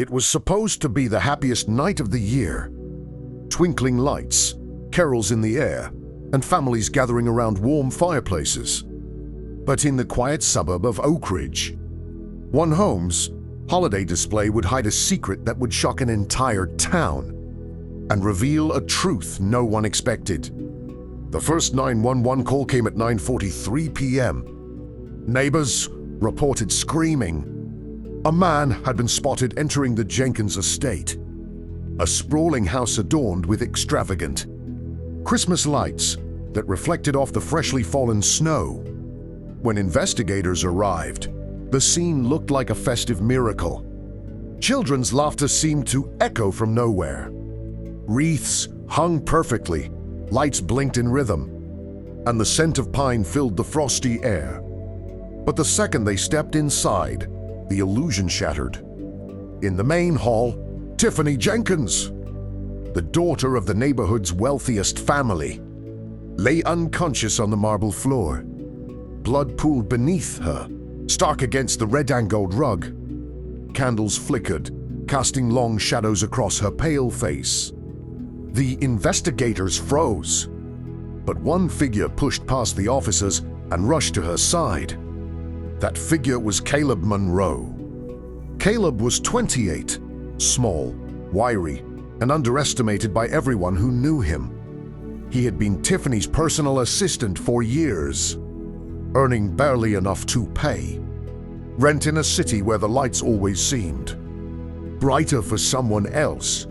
It was supposed to be the happiest night of the year. Twinkling lights, carols in the air, and families gathering around warm fireplaces. But in the quiet suburb of Oak Ridge, one home's holiday display would hide a secret that would shock an entire town and reveal a truth no one expected. The first 911 call came at 9:43 p.m. Neighbors reported screaming. A man had been spotted entering the Jenkins estate, a sprawling house adorned with extravagant Christmas lights that reflected off the freshly fallen snow. When investigators arrived, the scene looked like a festive miracle. Children's laughter seemed to echo from nowhere. Wreaths hung perfectly, lights blinked in rhythm, and the scent of pine filled the frosty air. But the second they stepped inside, the illusion shattered. In the main hall, Tiffany Jenkins, the daughter of the neighborhood's wealthiest family, lay unconscious on the marble floor. Blood pooled beneath her, stark against the red and gold rug. Candles flickered, casting long shadows across her pale face. The investigators froze, but one figure pushed past the officers and rushed to her side. That figure was Caleb Monroe. Caleb was 28, small, wiry, and underestimated by everyone who knew him. He had been Tiffany's personal assistant for years, earning barely enough to pay rent in a city where the lights always seemed brighter for someone else.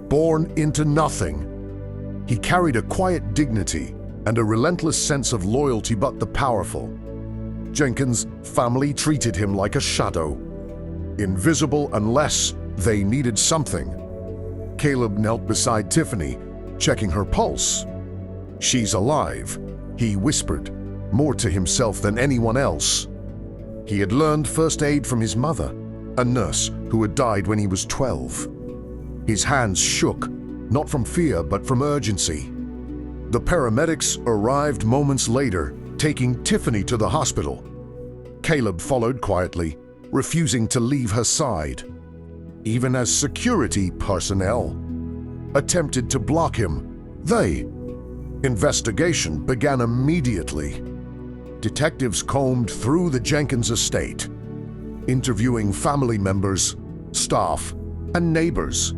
Born into nothing, he carried a quiet dignity and a relentless sense of loyalty, but the powerful Jenkins family treated him like a shadow, invisible unless they needed something. Caleb knelt beside Tiffany, checking her pulse. "She's alive," he whispered, more to himself than anyone else. He had learned first aid from his mother, a nurse who had died when he was 12. His hands shook, not from fear but from urgency. The paramedics arrived moments later, taking Tiffany to the hospital. Caleb followed quietly, refusing to leave her side, even as security personnel attempted to block him. The investigation began immediately. Detectives combed through the Jenkins estate, interviewing family members, staff, and neighbors.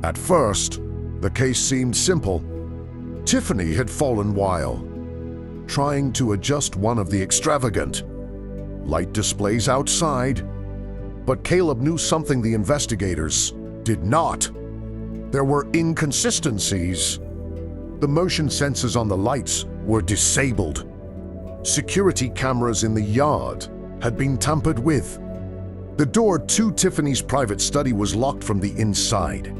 At first, the case seemed simple. Tiffany had fallen while trying to adjust one of the extravagant light displays outside. But Caleb knew something the investigators did not. There were inconsistencies. The motion sensors on the lights were disabled. Security cameras in the yard had been tampered with. The door to Tiffany's private study was locked from the inside.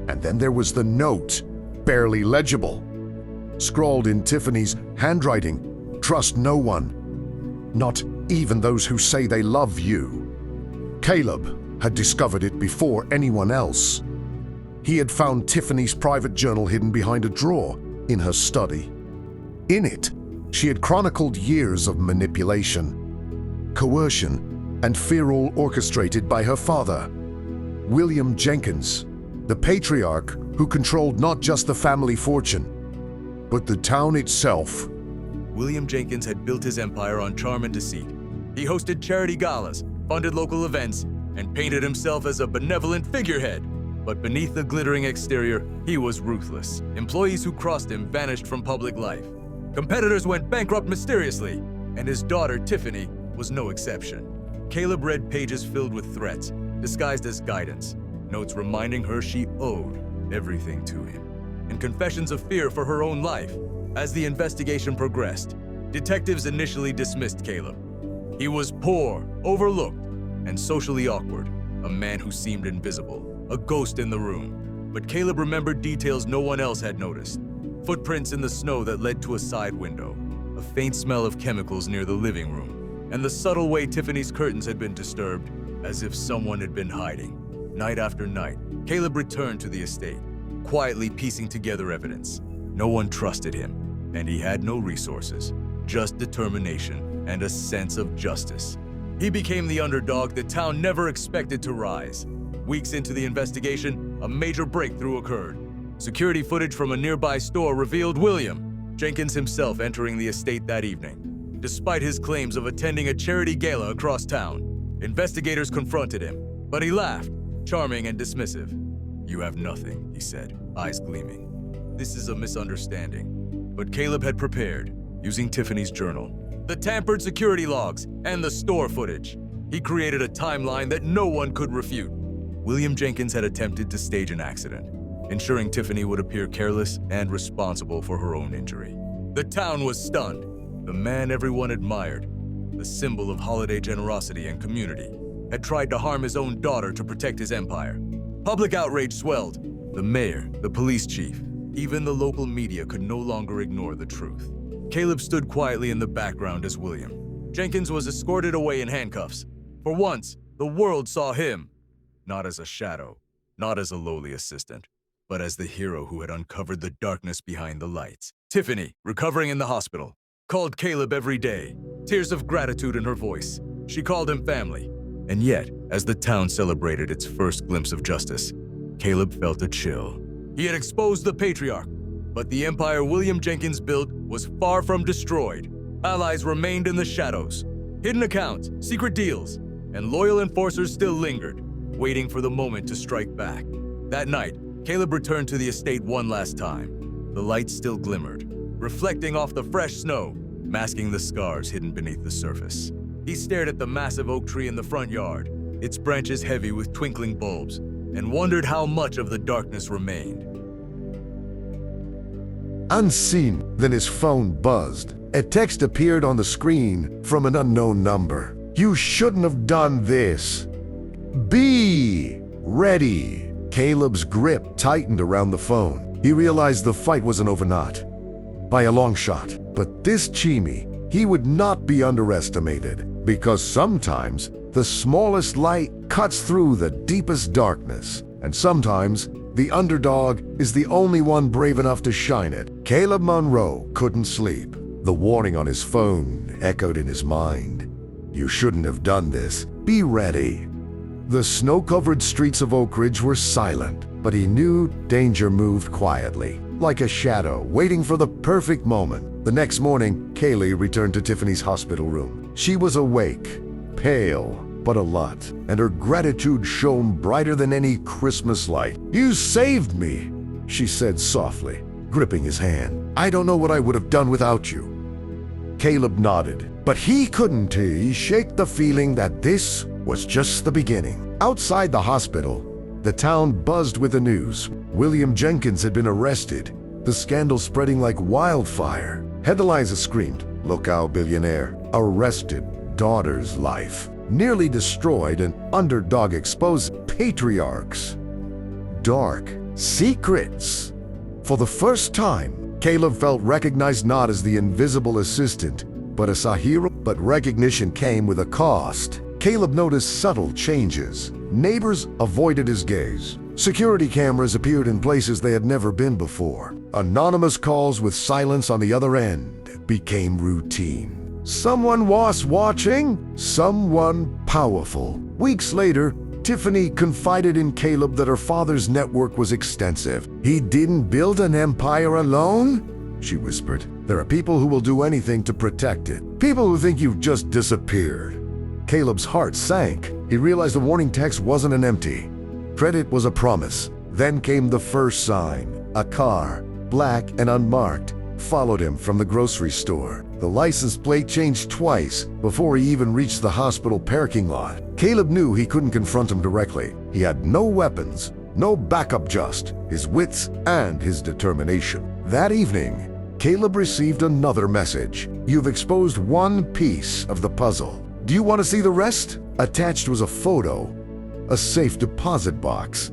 And then there was the note, barely legible, scrawled in Tiffany's handwriting: "Trust no one, not even those who say they love you." Caleb had discovered it before anyone else. He had found Tiffany's private journal hidden behind a drawer in her study. In it, she had chronicled years of manipulation, coercion, and fear, all orchestrated by her father, William Jenkins, the patriarch who controlled not just the family fortune, but the town itself. William Jenkins had built his empire on charm and deceit. He hosted charity galas, funded local events, and painted himself as a benevolent figurehead. But beneath the glittering exterior, he was ruthless. Employees who crossed him vanished from public life. Competitors went bankrupt mysteriously, and his daughter, Tiffany, was no exception. Caleb read pages filled with threats, disguised as guidance, notes reminding her she owed everything to him, and confessions of fear for her own life. As the investigation progressed, detectives initially dismissed Caleb. He was poor, overlooked, and socially awkward, a man who seemed invisible, a ghost in the room. But Caleb remembered details no one else had noticed. Footprints in the snow that led to a side window, a faint smell of chemicals near the living room, and the subtle way Tiffany's curtains had been disturbed, as if someone had been hiding. Night after night, Caleb returned to the estate, quietly piecing together evidence. No one trusted him, and he had no resources, just determination and a sense of justice. He became the underdog the town never expected to rise. Weeks into the investigation, a major breakthrough occurred. Security footage from a nearby store revealed William Jenkins himself entering the estate that evening. Despite his claims of attending a charity gala across town, investigators confronted him, but he laughed, charming and dismissive. "You have nothing," he said, eyes gleaming. "This is a misunderstanding." But Caleb had prepared, using Tiffany's journal, the tampered security logs, and the store footage. He created a timeline that no one could refute. William Jenkins had attempted to stage an accident, ensuring Tiffany would appear careless and responsible for her own injury. The town was stunned. The man everyone admired, the symbol of holiday generosity and community, had tried to harm his own daughter to protect his empire. Public outrage swelled. The mayor, the police chief, even the local media could no longer ignore the truth. Caleb stood quietly in the background as William Jenkins was escorted away in handcuffs. For once, the world saw him, not as a shadow, not as a lowly assistant, but as the hero who had uncovered the darkness behind the lights. Tiffany, recovering in the hospital, called Caleb every day, tears of gratitude in her voice. She called him family. And yet, as the town celebrated its first glimpse of justice, Caleb felt a chill. He had exposed the patriarch, but the empire William Jenkins built was far from destroyed. Allies remained in the shadows. Hidden accounts, secret deals, and loyal enforcers still lingered, waiting for the moment to strike back. That night, Caleb returned to the estate one last time. The lights still glimmered, reflecting off the fresh snow, masking the scars hidden beneath the surface. He stared at the massive oak tree in the front yard, its branches heavy with twinkling bulbs, and wondered how much of the darkness remained. Unseen, then his phone buzzed. A text appeared on the screen from an unknown number. "You shouldn't have done this. Be ready." Caleb's grip tightened around the phone. He realized the fight wasn't over not by a long shot. But this Chimmy, he would not be underestimated, because sometimes the smallest light cuts through the deepest darkness, and sometimes the underdog is the only one brave enough to shine it. Caleb Monroe couldn't sleep. The warning on his phone echoed in his mind. "You shouldn't have done this. Be ready." The snow-covered streets of Oak Ridge were silent, but he knew danger moved quietly, like a shadow, waiting for the perfect moment. The next morning, Kaylee returned to Tiffany's hospital room. She was awake, pale, but alert, and her gratitude shone brighter than any Christmas light. "You saved me," she said softly, gripping his hand. "I don't know what I would have done without you." Caleb nodded, but he couldn't shake the feeling that this was just the beginning. Outside the hospital, the town buzzed with the news. William Jenkins had been arrested, the scandal spreading like wildfire. Headlines screamed, "Local billionaire arrested, daughter's life nearly destroyed, and underdog exposed, patriarchs, dark secrets." For the first time, Caleb felt recognized not as the invisible assistant, but as a hero. But recognition came with a cost. Caleb noticed subtle changes. Neighbors avoided his gaze. Security cameras appeared in places they had never been before. Anonymous calls with silence on the other end became routine. Someone was watching, someone powerful. Weeks later, Tiffany confided in Caleb that her father's network was extensive. "He didn't build an empire alone," she whispered. "There are people who will do anything to protect it. People who think you've just disappeared." Caleb's heart sank. He realized the warning text wasn't an empty threat, it was a promise. Then came the first sign. A car, black and unmarked, followed him from the grocery store. The license plate changed twice before he even reached the hospital parking lot. Caleb knew he couldn't confront him directly. He had no weapons, no backup, just his wits and his determination. That evening, Caleb received another message. "You've exposed one piece of the puzzle. Do you want to see the rest?" Attached was a photo, a safe deposit box,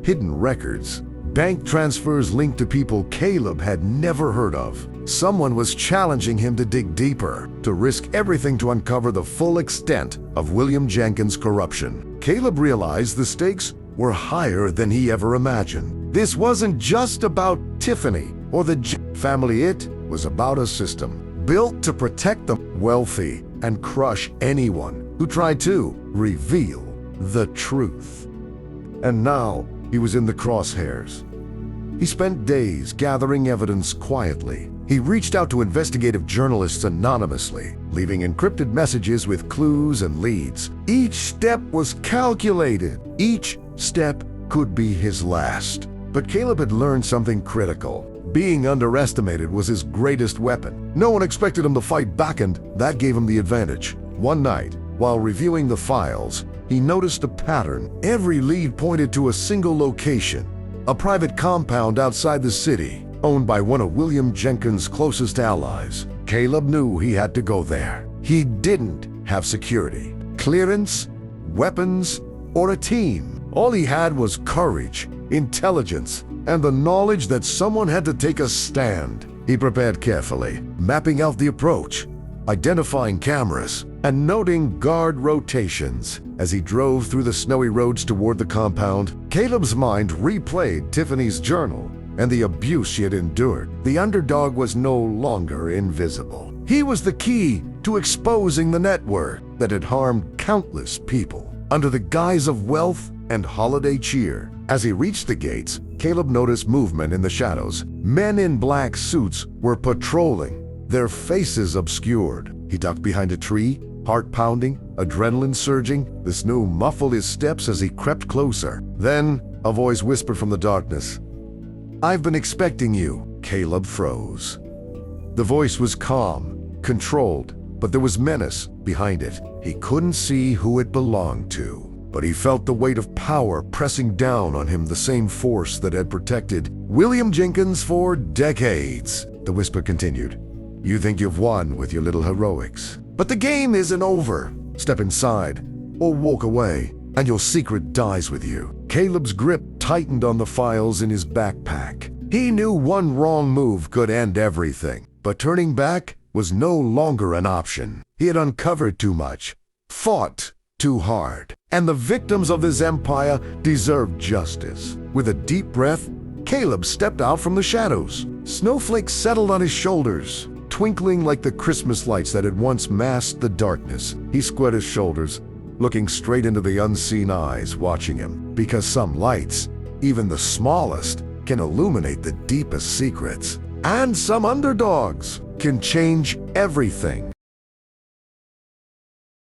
hidden records, bank transfers linked to people Caleb had never heard of. Someone was challenging him to dig deeper, to risk everything to uncover the full extent of William Jenkins' corruption. Caleb realized the stakes were higher than he ever imagined. This wasn't just about Tiffany or the family, it was about a system built to protect the wealthy and crush anyone who tried to reveal the truth. And now he was in the crosshairs. He spent days gathering evidence quietly. He reached out to investigative journalists anonymously, leaving encrypted messages with clues and leads. Each step was calculated. Each step could be his last. But Caleb had learned something critical. Being underestimated was his greatest weapon. No one expected him to fight back, and that gave him the advantage. One night, while reviewing the files, he noticed a pattern. Every lead pointed to a single location, a private compound outside the city, owned by one of William Jenkins' closest allies. Caleb knew he had to go there. He didn't have security, clearance, weapons, or a team. All he had was courage, intelligence, and the knowledge that someone had to take a stand. He prepared carefully, mapping out the approach, identifying cameras, and noting guard rotations. As he drove through the snowy roads toward the compound, Caleb's mind replayed Tiffany's journal and the abuse she had endured. The underdog was no longer invisible. He was the key to exposing the network that had harmed countless people. Under the guise of wealth and holiday cheer, as he reached the gates, Caleb noticed movement in the shadows. Men in black suits were patrolling, their faces obscured. He ducked behind a tree, heart pounding, adrenaline surging. The snow muffled his steps as he crept closer. Then, a voice whispered from the darkness, "I've been expecting you." Caleb froze. The voice was calm, controlled, but there was menace behind it. He couldn't see who it belonged to, but he felt the weight of power pressing down on him, the same force that had protected William Jenkins for decades. The whisper continued, "You think you've won with your little heroics, but the game isn't over. Step inside or walk away, and your secret dies with you." Caleb's grip tightened on the files in his backpack. He knew one wrong move could end everything, but turning back was no longer an option. He had uncovered too much, fought too hard, and the victims of his empire deserved justice. With a deep breath, Caleb stepped out from the shadows. Snowflakes settled on his shoulders, twinkling like the Christmas lights that had once masked the darkness. He squared his shoulders, looking straight into the unseen eyes watching him, because some lights, even the smallest, can illuminate the deepest secrets. And some underdogs can change everything.